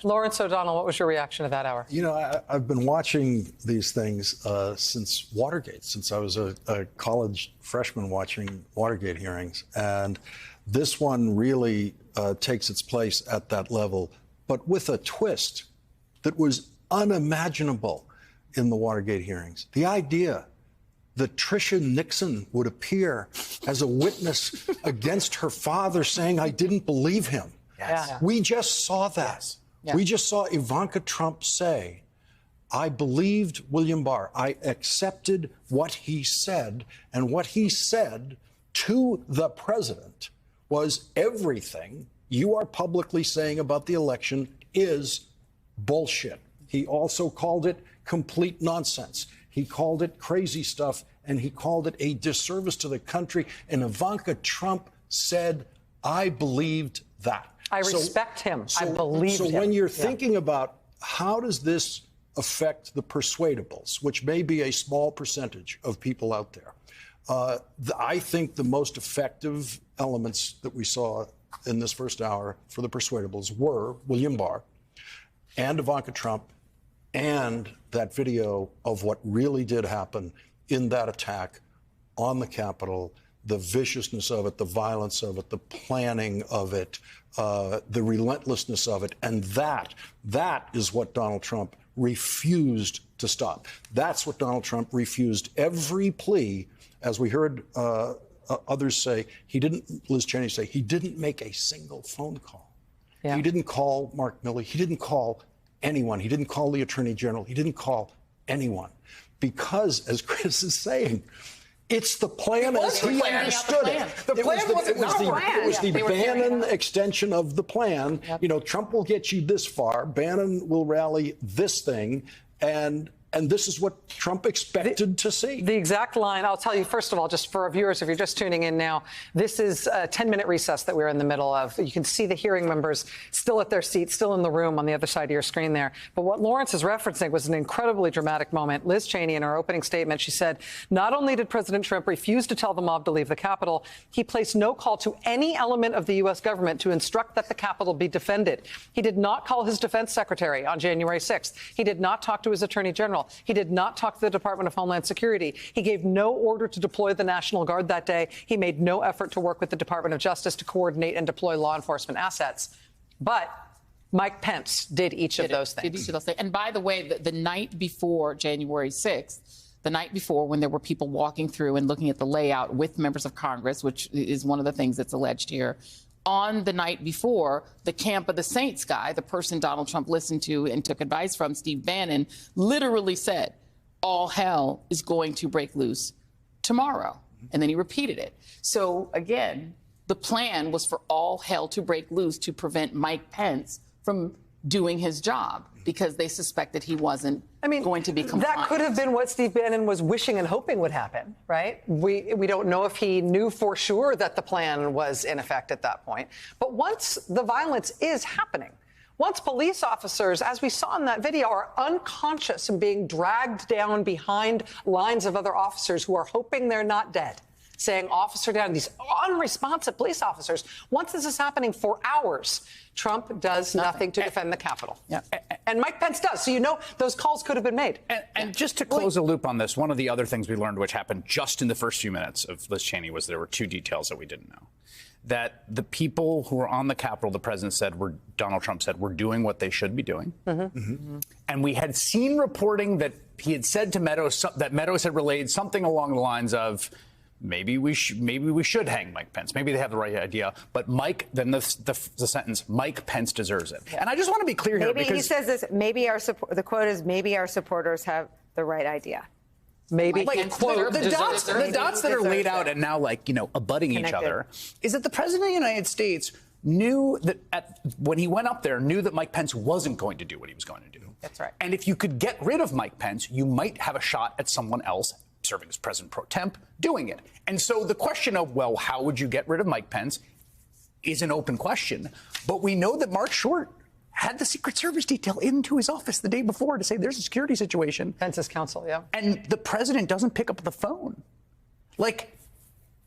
Lawrence O'Donnell, what was your reaction to that hour? You know, I've been watching these things since Watergate, since I was a college freshman watching Watergate hearings. And this one really takes its place at that level, but with a twist that was unimaginable in the Watergate hearings. The idea that Tricia Nixon would appear as a witness against her father saying, I didn't believe him. Yes. Yeah. We just saw that. Yes. Yeah. We just saw Ivanka Trump say, I believed William Barr. I accepted what he said. And what he said to the president was everything you are publicly saying about the election is bullshit. He also called it complete nonsense. He called it crazy stuff, and he called it a disservice to the country. And Ivanka Trump said, I believed that. I respect him. I believe him. So when you're thinking about how does this affect the persuadables, which may be a small percentage of people out there, I think the most effective elements that we saw in this first hour for the persuadables were William Barr and Ivanka Trump and that video of what really did happen in that attack on the Capitol, the viciousness of it, the violence of it, the planning of it, the relentlessness of it. And that is what Donald Trump refused to stop. That's what Donald Trump refused every plea, as we heard others say. Liz Cheney say, he didn't make a single phone call. Yeah. He didn't call Mark Milley. He didn't call anyone. He didn't call the Attorney General. He didn't call anyone. Because, as Chris is saying, it's the plan as he understood it. The plan It was the Bannon extension of the plan. Yep. You know, Trump will get you this far. Bannon will rally this thing. And this is what Trump expected to see. The exact line, I'll tell you, first of all, just for our viewers, if you're just tuning in now, this is a 10-minute recess that we're in the middle of. You can see the hearing members still at their seats, still in the room on the other side of your screen there. But what Lawrence is referencing was an incredibly dramatic moment. Liz Cheney, in her opening statement, she said, not only did President Trump refuse to tell the mob to leave the Capitol, he placed no call to any element of the U.S. government to instruct that the Capitol be defended. He did not call his defense secretary on January 6th. He did not talk to his attorney general. He did not talk to the Department of Homeland Security. He gave no order to deploy the National Guard that day. He made no effort to work with the Department of Justice to coordinate and deploy law enforcement assets. But Mike Pence did each of those things. And by the way, the night before January 6th, the night before, when there were people walking through and looking at the layout with members of Congress, which is one of the things that's alleged here, on the night before, the Camp of the Saints guy, the person Donald Trump listened to and took advice from, Steve Bannon, literally said, all hell is going to break loose tomorrow. And then he repeated it. So, again, the plan was for all hell to break loose to prevent Mike Pence from doing his job because they suspected he wasn't going to be compliant. That could have been what Steve Bannon was wishing and hoping would happen, right? We don't know if he knew for sure that the plan was in effect at that point. But once the violence is happening, once police officers, as we saw in that video, are unconscious and being dragged down behind lines of other officers who are hoping they're not dead, saying officer down, these unresponsive police officers. Once this is happening for hours, Trump does nothing to defend the Capitol. Yeah. And Mike Pence does. So, you know, those calls could have been made. And just to close a loop on this, one of the other things we learned, which happened just in the first few minutes of Liz Cheney, was there were two details that we didn't know. That the people who were on the Capitol, the president said, Donald Trump said, were doing what they should be doing. And we had seen reporting that he had said to Meadows, that Meadows had relayed something along the lines of, maybe we should hang Mike Pence. Maybe they have the right idea. But Mike, then the sentence, Mike Pence deserves it. And I just want to be clear here. Maybe he says this, maybe the quote is, maybe our supporters have the right idea. Maybe quote, the dots that are laid out and now, like, you know, abutting each other is that the president of the United States knew that when he went up there, knew that Mike Pence wasn't going to do what he was going to do. That's right. And if you could get rid of Mike Pence, you might have a shot at someone else serving as president pro temp doing it. And so the question of, well, how would you get rid of Mike Pence is an open question. But we know that Mark Short had the Secret Service detail into his office the day before to say there's a security situation. Pence's counsel, yeah. And the president doesn't pick up the phone. Like,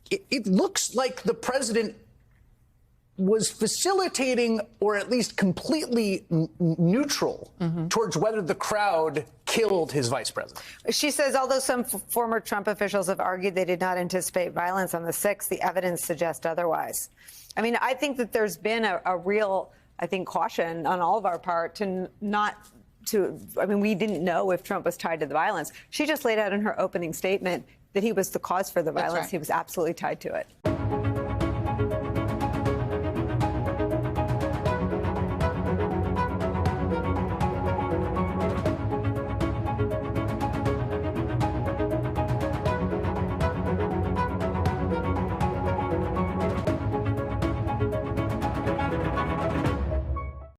it looks like the president was facilitating or at least completely neutral towards whether the crowd killed his vice president. She says, although some former Trump officials have argued they did not anticipate violence on the 6th, the evidence suggests otherwise. I mean, I think that there's been a real, I think, caution on all of our part to I mean, we didn't know if Trump was tied to the violence. She just laid out in her opening statement that he was the cause for the violence. right. He was absolutely tied to it.